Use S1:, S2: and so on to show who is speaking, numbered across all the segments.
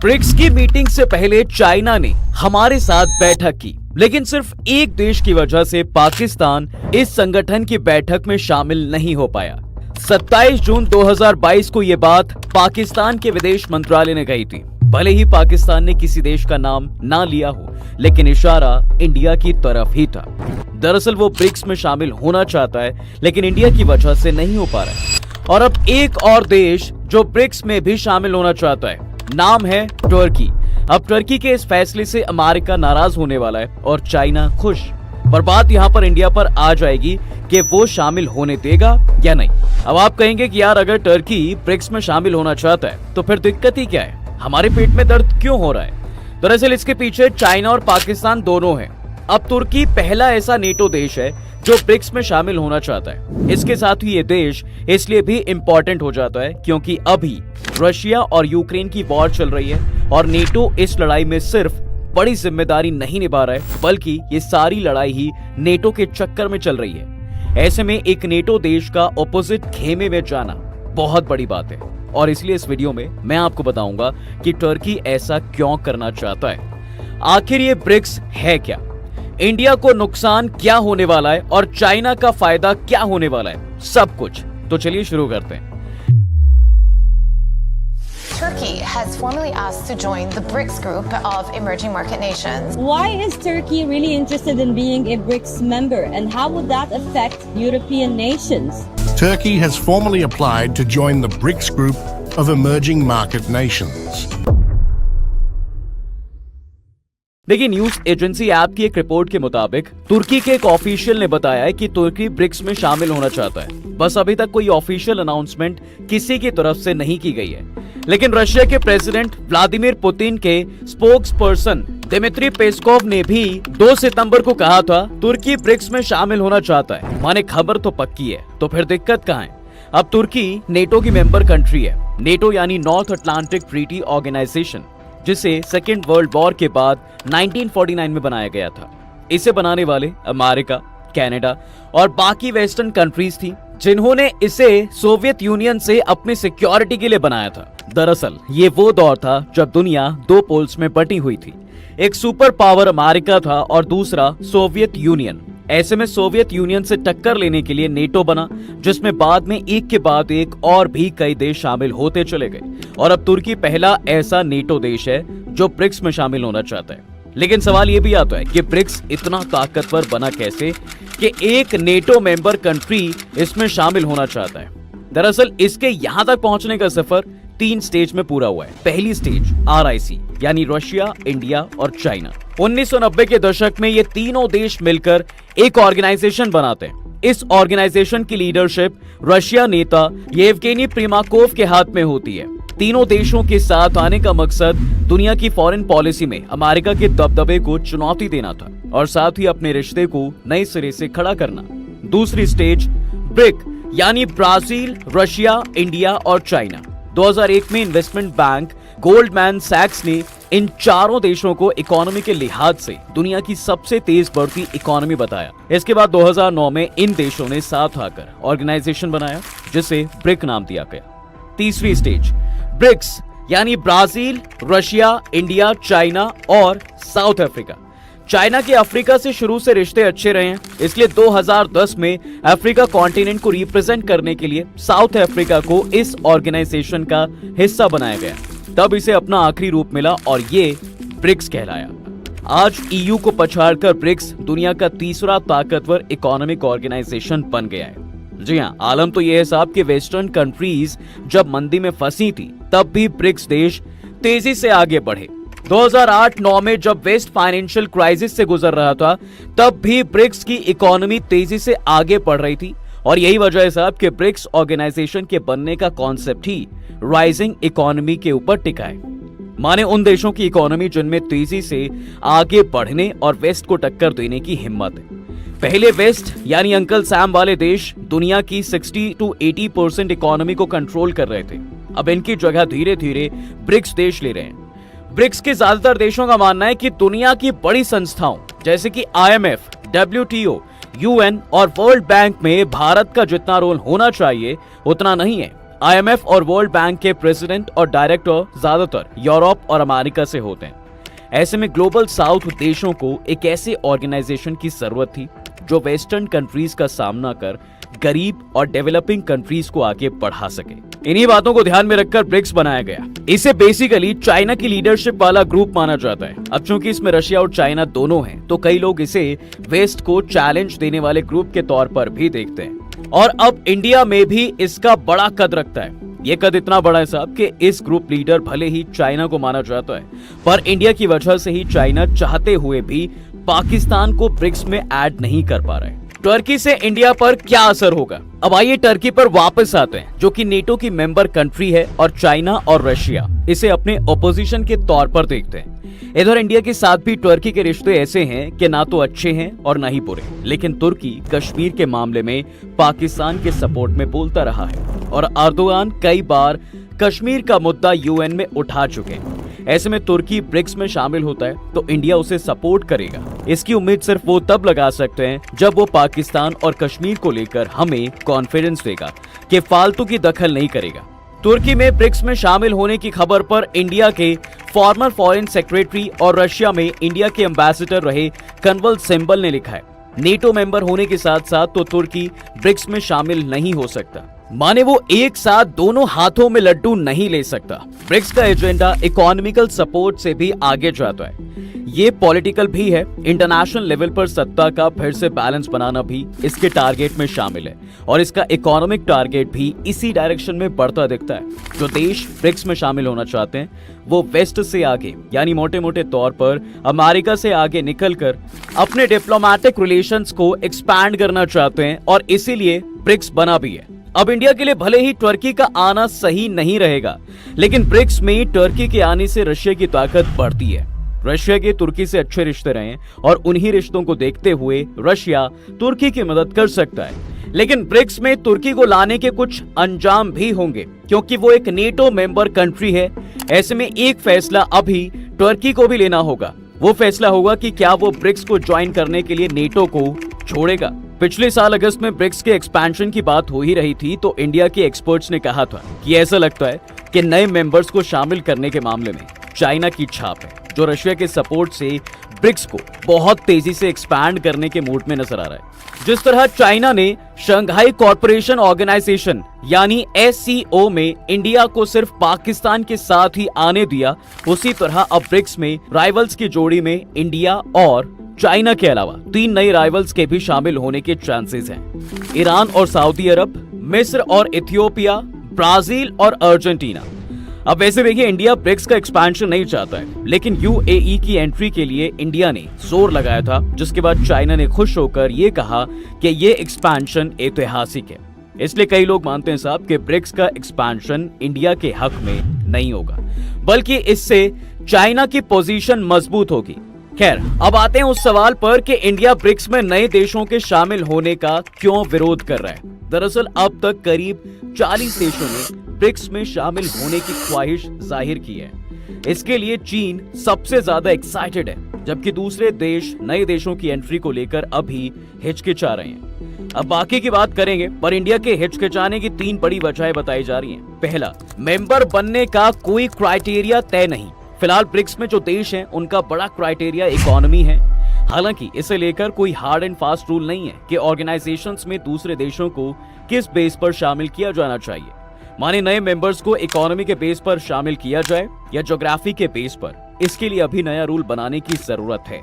S1: BRICS की meeting से पहले चाइना ने हमारे साथ बैठक की, लेकिन सिर्फ एक देश की वजह से पाकिस्तान इस संगठन की बैठक में शामिल नहीं हो पाया। 27 जून 2022 को ये बात पाकिस्तान के विदेश मंत्रालय ने कही थी। भले ही पाकिस्तान ने किसी देश का नाम ना लिया हो, लेकिन इशारा इंडिया की तरफ ही था। दरअसल वो ब्रिक्स में शामिल होना चाहता है, लेकिन इंडिया की वजह से नहीं हो पा रहा है। और अब एक और देश जो ब्रिक्स में भी शामिल होना चाहता है, नाम है तुर्की। अब तुर्की के इस फैसले से अमेरिका नाराज होने वाला है और चाइना खुश। पर बात यहाँ पर इंडिया पर आ जाएगी कि वो शामिल होने देगा या नहीं। अब आप कहेंगे कि यार अगर तुर्की ब्रिक्स में शामिल होना चाहता है तो फिर दिक्कत ही क्या है, हमारे पेट में दर्द क्यों हो रहा है। दरअसल इसके पीछे चाइना और पाकिस्तान दोनों हैं। अब तुर्की पहला ऐसा नेटो देश है जो ब्रिक्स में शामिल होना चाहता है। इसके साथ ही ये देश इसलिए भी इम्पोर्टेंट हो जाता है क्योंकि अभी रशिया और यूक्रेन की वॉर चल रही है और नेटो इस लड़ाई में सिर्फ बड़ी जिम्मेदारी नहीं निभा रहा है, बल्कि ये सारी लड़ाई ही नेटो के चक्कर में चल रही है। ऐसे में एक नेटो देश का ऑपोजिट खेमे में जाना बहुत बड़ी बात है और इसलिए इस वीडियो में मैं आपको बताऊंगा कि तुर्की ऐसा क्यों करना चाहता है। आखिर ये ब्रिक्स है क्या, इंडिया को नुकसान क्या होने वाला है और चाइना का फायदा क्या होने वाला है, सब कुछ। तो चलिए शुरू करते हैं।
S2: Turkey has formally asked to join the BRICS group of emerging market nations.
S3: Why is Turkey really interested in being a BRICS member, and how would that affect European nations?
S4: Turkey has formally applied to join the BRICS group of emerging market nations.
S1: देखिए, news agency app की एक report के मुताबिक तुर्की के एक official ने बताया है कि तुर्की ब्रिक्स में शामिल होना चाहता है। बस अभी तक कोई ऑफिशियल अनाउंसमेंट किसी की तरफ से नहीं की गई है, लेकिन रशिया के प्रेसिडेंट व्लादिमीर पुतिन के स्पोक्स पर्सन दिमित्री पेस्कोव ने भी 2 सितंबर को कहा था तुर्की ब्रिक्स में शामिल होना चाहता है। माने खबर तो पक्की है, तो फिर दिक्कत कहाँ है। अब तुर्की नेटो की मेंबर कंट्री है। नेटो यानी नॉर्थ अटलांटिक ट्रीटी ऑर्गेनाइजेशन, जिसे सेकेंड वर्ल्ड वॉर के बाद 1949 में बनाया गया था। इसे बनाने वाले अमेरिका, कनाडा और बाकी वेस्टर्न कंट्रीज थी, जिन्होंने इसे सोवियत यूनियन से अपनी सिक्योरिटी के लिए बनाया था। दरअसल ये वो दौर था जब दुनिया 2 पोल्स में बटी हुई थी। एक सुपर पावर अमेरिका था और दूसरा सोवियत यूनियन। ऐसे में सोवियत यूनियन से टक्कर लेने के लिए नेटो बना, जिसमें बाद में एक के बाद एक और भी कई देश शामिल होते चले गए। और अब तुर्की पहला ऐसा नेटो देश है जो ब्रिक्स में शामिल होना चाहता है। लेकिन सवाल ये भी आता है कि ब्रिक्स इतना ताकतवर बना कैसे कि एक नेटो मेंबर कंट्री इसमें शामिल होना चाहता है। दरअसल इसके यहां तक पहुंचने का सफर 3 स्टेज में पूरा हुआ है। पहली स्टेज RIC यानी रशिया, इंडिया और चाइना। 1990 के दशक में ये तीनों देश मिलकर एक ऑर्गेनाइजेशन बनाते हैं। इस ऑर्गेनाइजेशन की लीडरशिप रशिया नेता येवगेनी प्रिमाकोव के हाथ में होती है। तीनों देशों के साथ आने का मकसद दुनिया की फॉरेन पॉलिसी में अमेरिका के दबदबे को चुनौती देना था और साथ ही अपने रिश्ते को नए सिरे से खड़ा करना। दूसरी स्टेज ब्रिक यानी ब्राजील, रशिया, इंडिया और चाइना। 2001 में इन्वेस्टमेंट बैंक गोल्डमैन सैक्स ने इन चारों देशों को इकोनॉमी के लिहाज से दुनिया की सबसे तेज बढ़ती इकोनॉमी बताया। इसके बाद 2009 में इन देशों ने साथ आकर ऑर्गेनाइजेशन बनाया, जिसे ब्रिक नाम दिया गया। तीसरी स्टेज ब्रिक्स यानी ब्राजील, रशिया, इंडिया, चाइना और साउथ अफ्रीका। चाइना के अफ्रीका से शुरू से रिश्ते अच्छे रहे हैं, इसलिए 2010 में अफ्रीका कॉन्टिनेंट को रिप्रेजेंट करने के लिए साउथ अफ्रीका को इस ऑर्गेनाइजेशन का हिस्सा बनाया गया। तब इसे अपना आखिरी रूप मिला और ये ब्रिक्स कहलाया। आज EU को पछाड़कर ब्रिक्स दुनिया का तीसरा ताकतवर इकोनॉमिक ऑर्गेनाइजेशन बन गया है। जी हाँ, आलम तो ये है साहब कि वेस्टर्न कंट्रीज जब मंदी में फंसी थी, तब भी ब्रिक्स देश तेजी से आगे बढ़े। 2008-9 में जब वेस्ट फाइनेंशियल क्राइसिस से गुजर रहा था, तब भी ब्रिक्स की इकोनॉमी तेजी से आगे बढ़ रही थी। और यही वजह है साहब कि ब्रिक्स ऑर्गेनाइजेशन के बनने का कॉन्सेप्ट ही राइजिंग इकोनॉमी के ऊपर टिका है। माने उन देशों की इकोनॉमी जिनमें तेजी से आगे बढ़ने और वेस्ट को टक्कर देने की हिम्मत है। पहले वेस्ट यानी अंकल सैम वाले देश दुनिया की 60 to 80% इकोनॉमी को कंट्रोल कर रहे थे। अब इनकी जगह धीरे धीरे ब्रिक्स देश ले रहे हैं। ब्रिक्स के ज्यादातर देशों का मानना है कि दुनिया की बड़ी संस्थाओं जैसे कि IMF, WTO, UN और वर्ल्ड बैंक में भारत का जितना रोल होना चाहिए उतना नहीं है। IMF और वर्ल्ड बैंक के प्रेसिडेंट और डायरेक्टर ज्यादातर यूरोप और अमेरिका से होते हैं। ऐसे में ग्लोबल साउथ देशों को एक ऐसे ऑर्गेनाइजेशन की जरूरत थी जो वेस्टर्न कंट्रीज का सामना कर गरीब और डेवलपिंग कंट्रीज को आगे बढ़ा सके। इन्हीं बातों को ध्यान में रखकर ब्रिक्स बनाया गया। इसे बेसिकली चाइना की लीडरशिप वाला ग्रुप माना जाता है। अब चूंकि इसमें रशिया और चाइना दोनों हैं, तो कई लोग इसे वेस्ट को चैलेंज देने वाले ग्रुप के तौर पर भी देखते हैं। और अब इंडिया में भी इसका बड़ा कद रखता है। ये कद इतना बड़ा है साहब कि इस ग्रुप लीडर भले ही चाइना को माना जाता है, पर इंडिया की वजह से ही चाइना चाहते हुए भी पाकिस्तान को ब्रिक्स में ऐड नहीं कर पा रहा है। टर्की से इंडिया पर क्या असर होगा? अब आइए टर्की पर वापस आते हैं, जो कि नेटो की मेंबर कंट्री है और चाइना और रशिया इसे अपने ओपोजिशन के तौर पर देखते हैं। इधर इंडिया के साथ भी टर्की के रिश्ते ऐसे हैं कि ना तो अच्छे हैं और ना ही बुरे, लेकिन तुर्की कश्मीर के मामले में पाकिस्तान के सपोर्ट में बोलता रहा है और अर्दोगान कई बार कश्मीर का मुद्दा यूएन में उठा चुके हैं। ऐसे में तुर्की ब्रिक्स में शामिल होता है तो इंडिया उसे सपोर्ट करेगा। इसकी उम्मीद सिर्फ वो तब लगा सकते हैं जब वो पाकिस्तान और कश्मीर को लेकर हमें कॉन्फिडेंस देगा कि फालतू की दखल नहीं करेगा। तुर्की में ब्रिक्स में शामिल होने की खबर पर इंडिया के फॉर्मर फॉरेन सेक्रेटरी और रशिया में इंडिया के एम्बेसडर रहे कन्वल सिंबल ने लिखा है, नेटो मेंबर होने के साथ साथ तो तुर्की ब्रिक्स में शामिल नहीं हो सकता। माने वो एक साथ दोनों हाथों में लड्डू नहीं ले सकता। ब्रिक्स का एजेंडा इकोनॉमिकल सपोर्ट से भी आगे जाता है, ये पॉलिटिकल भी है। इंटरनेशनल लेवल पर सत्ता का फिर से बैलेंस बनाना भी इसके टारगेट में शामिल है और इसका इकोनॉमिक टारगेट भी इसी डायरेक्शन में बढ़ता दिखता है। जो देश ब्रिक्स में शामिल होना चाहते हैं वो वेस्ट से आगे, यानी मोटे मोटे तौर पर अमेरिका से आगे निकलकर अपने डिप्लोमेटिक रिलेशंस को एक्सपैंड करना चाहते हैं और इसीलिए ब्रिक्स बना भी है। अब इंडिया के लिए भले ही टर्की का आना सही नहीं रहेगा, लेकिन ब्रिक्स में टर्की के आने से रशिया की ताकत बढ़ती है। रशिया के तुर्की से अच्छे रिश्ते रहे और उन्हीं रिश्तों को देखते हुए रशिया तुर्की की मदद कर सकता है। लेकिन ब्रिक्स में तुर्की को लाने के कुछ अंजाम भी होंगे, क्योंकि वो एक नेटो मेंबर कंट्री है। ऐसे में एक फैसला अभी टर्की को भी लेना होगा। वो फैसला होगा कि क्या वो ब्रिक्स को ज्वाइन करने के लिए नेटो को छोड़ेगा। पिछले साल अगस्त में ब्रिक्स के एक्सपेंशन की बात हो ही रही थी, तो इंडिया के एक्सपर्ट्स ने कहा था कि ऐसा लगता है कि नए मेंबर्स को शामिल करने के मामले में चाइना की छाप है, जो रशिया के सपोर्ट से ब्रिक्स को बहुत तेजी से एक्सपैंड करने के मूड में नजर आ रहा है। जिस तरह चाइना ने शंघाई कॉर्पोरेशन ऑर्गेनाइजेशन यानी SCO में इंडिया को सिर्फ पाकिस्तान के साथ ही आने दिया, उसी तरह अब ब्रिक्स में राइवल्स की जोड़ी में इंडिया और चाइना के अलावा 3 नए राइवल्स के भी शामिल होने के चांसेस हैं। ईरान और सऊदी अरब, मिस्र और इथियोपिया, ब्राजील और अर्जेंटीना। अब वैसे देखिए, इंडिया ब्रिक्स का एक्सपेंशन नहीं चाहता है, लेकिन UAE की एंट्री के लिए इंडिया ने जोर लगाया था, जिसके बाद चाइना ने खुश होकर ये कहा कि ये एक्सपेंशन ऐतिहासिक है। इसलिए कई लोग मानते हैं साहब कि ब्रिक्स का एक्सपेंशन इंडिया के हक में नहीं होगा, बल्कि इससे चाइना की पोजीशन मजबूत होगी। खैर, अब आते हैं उस सवाल पर कि इंडिया ब्रिक्स में नए देशों के शामिल होने का क्यों विरोध कर रहा है। दरअसल अब तक करीब 40 देशों ने ब्रिक्स में शामिल होने की ख्वाहिश जाहिर की है। इसके लिए चीन सबसे ज्यादा एक्साइटेड है, जबकि दूसरे देश नए देशों की एंट्री को लेकर अभी हिचकिचा रहे हैं। अब बाकी की बात करेंगे, पर इंडिया के हिचकिचाने की 3 बड़ी वजहें बताई जा रही हैं। पहला, मेंबर बनने का कोई क्राइटेरिया तय नहीं। फिलहाल ब्रिक्स में जो देश हैं उनका बड़ा क्राइटेरिया इकोनॉमी है। हालांकि इसे लेकर कोई हार्ड एंड फास्ट रूल नहीं है कि ऑर्गेनाइजेशंस में दूसरे देशों को किस बेस पर शामिल किया जाना चाहिए। माने नए मेंबर्स को इकोनॉमी के बेस पर शामिल किया जाए या ज्योग्राफी के बेस पर, इसके लिए अभी नया रूल बनाने की जरूरत है,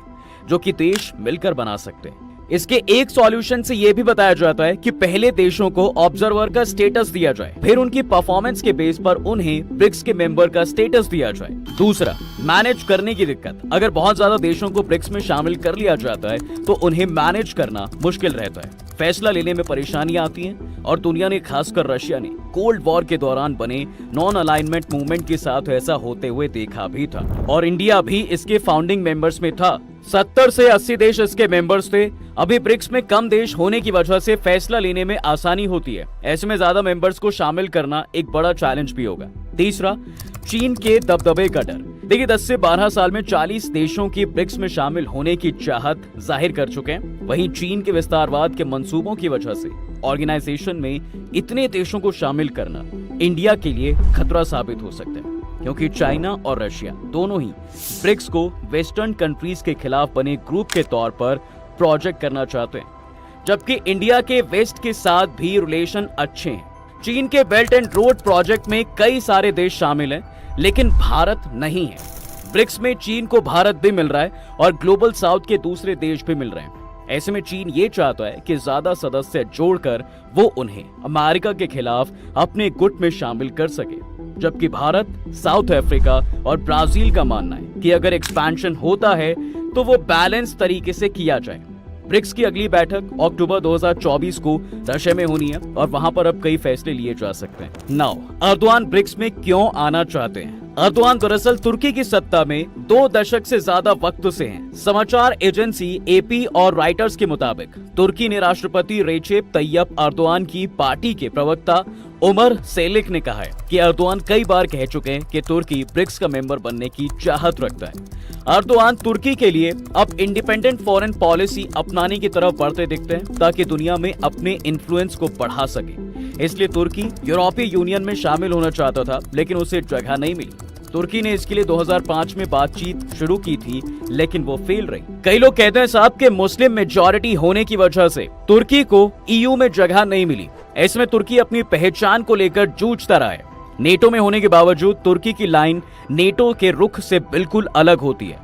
S1: जो कि देश मिलकर बना सकते हैं। इसके एक सॉल्यूशन से यह भी बताया जाता है कि पहले देशों को ऑब्जर्वर का स्टेटस दिया जाए, फिर उनकी परफॉर्मेंस के बेस पर उन्हें ब्रिक्स के मेंबर का स्टेटस दिया जाए। दूसरा, मैनेज करने की दिक्कत। अगर बहुत ज्यादा देशों को ब्रिक्स में शामिल कर लिया जाता है तो उन्हें मैनेज करना मुश्किल रहता है, फैसला लेने में परेशानियां आती हैं और दुनिया ने, खासकर रशिया ने कोल्ड वॉर के दौरान बने नॉन अलाइनमेंट मूवमेंट के साथ ऐसा होते हुए देखा भी था, और इंडिया भी इसके फाउंडिंग मेंबर्स में था। 70 से 80 देश इसके मेंबर्स थे। अभी ब्रिक्स में कम देश होने की वजह से फैसला लेने में आसानी होती है। ऐसे में ज्यादा मेंबर्स को शामिल करना एक बड़ा चैलेंज भी होगा। तीसरा, चीन के दबदबे का डर। देखिए, 10 से 12 साल में 40 देशों की ब्रिक्स में शामिल होने की चाहत जाहिर कर चुके हैं। वहीं चीन के विस्तारवाद के मंसूबों की वजह से ऑर्गेनाइजेशन में इतने देशों को शामिल करना इंडिया के लिए खतरा साबित हो सकते हैं, क्योंकि चाइना और रशिया दोनों ही ब्रिक्स को वेस्टर्न कंट्रीज के खिलाफ बने ग्रुप के तौर पर प्रोजेक्ट करना चाहते हैं, जबकि इंडिया के वेस्ट के साथ भी रिलेशन अच्छे हैं। चीन के बेल्ट एंड रोड प्रोजेक्ट में कई सारे देश शामिल हैं, लेकिन भारत नहीं है। ब्रिक्स में चीन को भारत भी मिल रहा है और ग्लोबल साउथ के दूसरे देश भी मिल रहे हैं। ऐसे में चीन ये चाहता है कि ज्यादा सदस्य जोड़कर वो उन्हें अमेरिका के खिलाफ अपने गुट में शामिल कर सके, जबकि भारत, साउथ अफ्रीका और ब्राजील का मानना है कि अगर एक्सपेंशन होता है तो वो बैलेंस तरीके से किया जाए। ब्रिक्स की अगली बैठक अक्टूबर 2024 को रशिया में होनी है और वहां पर अब कई फैसले लिए जा सकते हैं। नाउ अर्दोआन ब्रिक्स में क्यों आना चाहते हैं? अर्दोआन दरअसल तुर्की की सत्ता में 2 दशक से ज्यादा वक्त से हैं। समाचार एजेंसी एपी और राइटर्स के मुताबिक तुर्की ने राष्ट्रपति रेचेप तैयप अर्दोआन की पार्टी के प्रवक्ता उमर सेलिक ने कहा है कि अर्दोआन कई बार कह चुके हैं कि तुर्की ब्रिक्स का मेंबर बनने की चाहत रखता है। अर्दोआन तुर्की के लिए अब इंडिपेंडेंट फॉरेन पॉलिसी अपनाने की तरफ बढ़ते दिखते हैं ताकि दुनिया में अपने इन्फ्लुएंस को बढ़ा सके। इसलिए तुर्की यूरोपीय यूनियन में शामिल होना चाहता था, लेकिन उसे जगह नहीं मिली। तुर्की ने इसके लिए 2005 में बातचीत शुरू की थी, लेकिन वो फेल रही। कई लोग कहते हैं साहब कि मुस्लिम मेजॉरिटी होने की वजह से तुर्की को ईयू में जगह नहीं मिली। ऐसे में तुर्की अपनी पहचान को लेकर जूझता रहा है। नेटो में होने के बावजूद तुर्की की लाइन नेटो के रुख से बिल्कुल अलग होती है।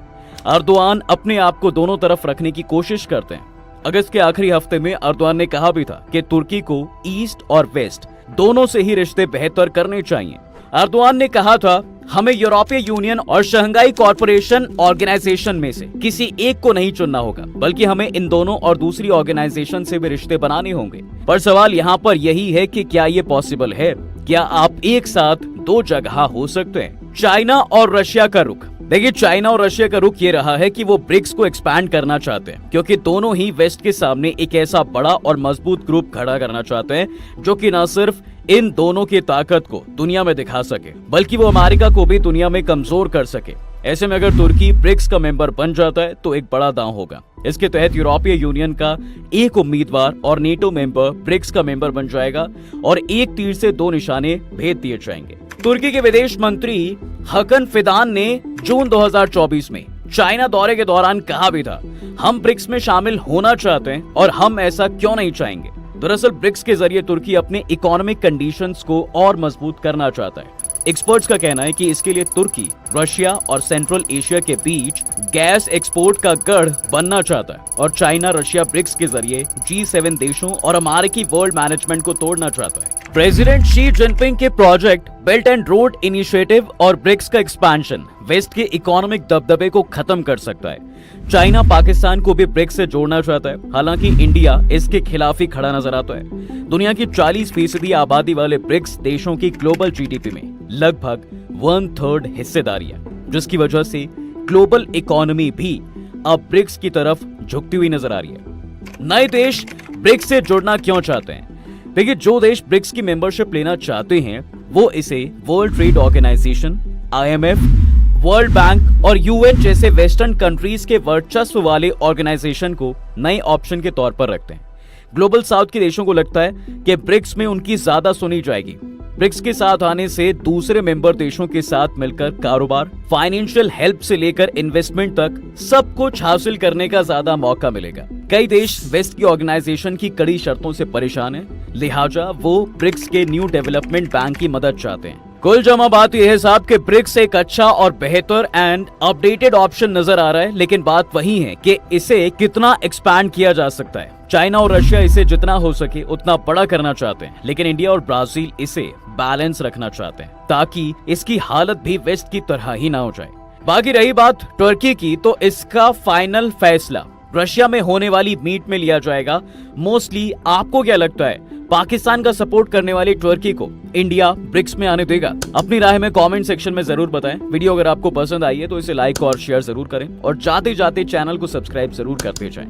S1: अर्दोआन अपने आप को दोनों तरफ रखने की कोशिश करते हैं। अगस्त के आखिरी हफ्ते में अर्दोआन ने कहा भी था कि तुर्की को ईस्ट और वेस्ट दोनों से ही रिश्ते बेहतर करने चाहिए। अर्दोआन ने कहा था, हमें यूरोपीय यूनियन और शंघाई कॉरपोरेशन ऑर्गेनाइजेशन में से किसी एक को नहीं चुनना होगा, बल्कि हमें इन दोनों और दूसरी ऑर्गेनाइजेशन से भी रिश्ते बनाने होंगे। पर सवाल यहाँ पर यही है कि क्या ये पॉसिबल है? क्या आप एक साथ 2 जगह हो सकते हैं? चाइना और रशिया का रुख। देखिए, चाइना और रशिया का रुख ये रहा है कि वो ब्रिक्स को एक्सपैंड करना चाहते हैं, क्योंकि दोनों ही वेस्ट के सामने एक ऐसा बड़ा और मजबूत ग्रुप खड़ा करना चाहते हैं जो कि न सिर्फ इन दोनों की ताकत को दुनिया में दिखा सके, बल्कि वो अमेरिका को भी दुनिया में कमजोर कर सके। ऐसे में अगर तुर्की ब्रिक्स का मेंबर बन जाता है तो एक बड़ा दांव होगा। इसके तहत यूरोपीय यूनियन का एक उम्मीदवार और नेटो मेंबर ब्रिक्स का मेंबर बन जाएगा और एक तीर से 2 निशाने भेज दिए जाएंगे। तुर्की के विदेश मंत्री हकन फिदान ने जून 2024 में चाइना दौरे के दौरान कहा भी था, हम ब्रिक्स में शामिल होना चाहते हैं और हम ऐसा क्यों नहीं चाहेंगे। दरअसल ब्रिक्स के जरिए तुर्की अपने इकोनॉमिक कंडीशंस को और मजबूत करना चाहता है। एक्सपर्ट्स का कहना है कि इसके लिए तुर्की रशिया और सेंट्रल एशिया के बीच गैस एक्सपोर्ट का गढ़ बनना चाहता है और चाइना रशिया ब्रिक्स के जरिए G7 देशों और अमेरिकी वर्ल्ड मैनेजमेंट को तोड़ना चाहता है। प्रेसिडेंट शी जिनपिंग के project belt and road initiative और ब्रिक्स का एक्सपेंशन वेस्ट के इकोनॉमिक दबदबे को खत्म कर सकता है। चाइना पाकिस्तान को भी ब्रिक्स से जोड़ना चाहता है, हालांकि इंडिया इसके खिलाफ ही खड़ा नजर आता है। दुनिया की 40% आबादी वाले ब्रिक्स देशों की ग्लोबल जीडीपी में लगभग 1/3 हिस्सेदारी है, जिसकी वजह से ग्लोबल इकोनॉमी भी अब ब्रिक्स की तरफ झुकती हुई नजर आ रही है। नए देश ब्रिक्स से जुड़ना क्यों चाहते हैं? देखिए, जो देश ब्रिक्स की मेंबरशिप लेना चाहते हैं वो इसे World Trade Organization, IMF, World Bank और UN जैसे वेस्टर्न कंट्रीज के वर्चस्व वाले ऑर्गेनाइजेशन को नए ऑप्शन के तौर पर रखते हैं। ग्लोबल साउथ के देशों को लगता है कि ब्रिक्स में उनकी ज्यादा सुनी जाएगी। ब्रिक्स के साथ आने से दूसरे मेंबर देशों के साथ मिलकर कारोबार, फाइनेंशियल हेल्प से लेकर इन्वेस्टमेंट तक सब कुछ हासिल करने का ज्यादा मौका मिलेगा। कई देश वेस्ट की ऑर्गेनाइजेशन की कड़ी शर्तों से परेशान हैं, लिहाजा वो ब्रिक्स के न्यू डेवलपमेंट बैंक की मदद चाहते हैं। कुल जमा बात यह है साहब कि ब्रिक्स एक अच्छा और बेहतर एंड अपडेटेड ऑप्शन नजर आ रहा है, लेकिन बात वही है कि इसे कितना एक्सपैंड किया जा सकता है। चाइना और रशिया इसे जितना हो सके उतना बड़ा करना चाहते हैं, लेकिन इंडिया और ब्राजील इसे बैलेंस रखना चाहते हैं ताकि इसकी हालत भी वेस्ट की तरह ही ना हो जाए। बाकी रही बात टर्की की, तो इसका फाइनल फैसला रशिया में होने वाली मीट में लिया जाएगा। मोस्टली आपको क्या लगता है, पाकिस्तान का सपोर्ट करने वाली टर्की को इंडिया ब्रिक्स में आने देगा? अपनी राय में कमेंट सेक्शन में जरूर बताएं। वीडियो अगर आपको पसंद आई है तो इसे लाइक और शेयर जरूर करें और जाते जाते चैनल को सब्सक्राइब जरूर करते जाएं।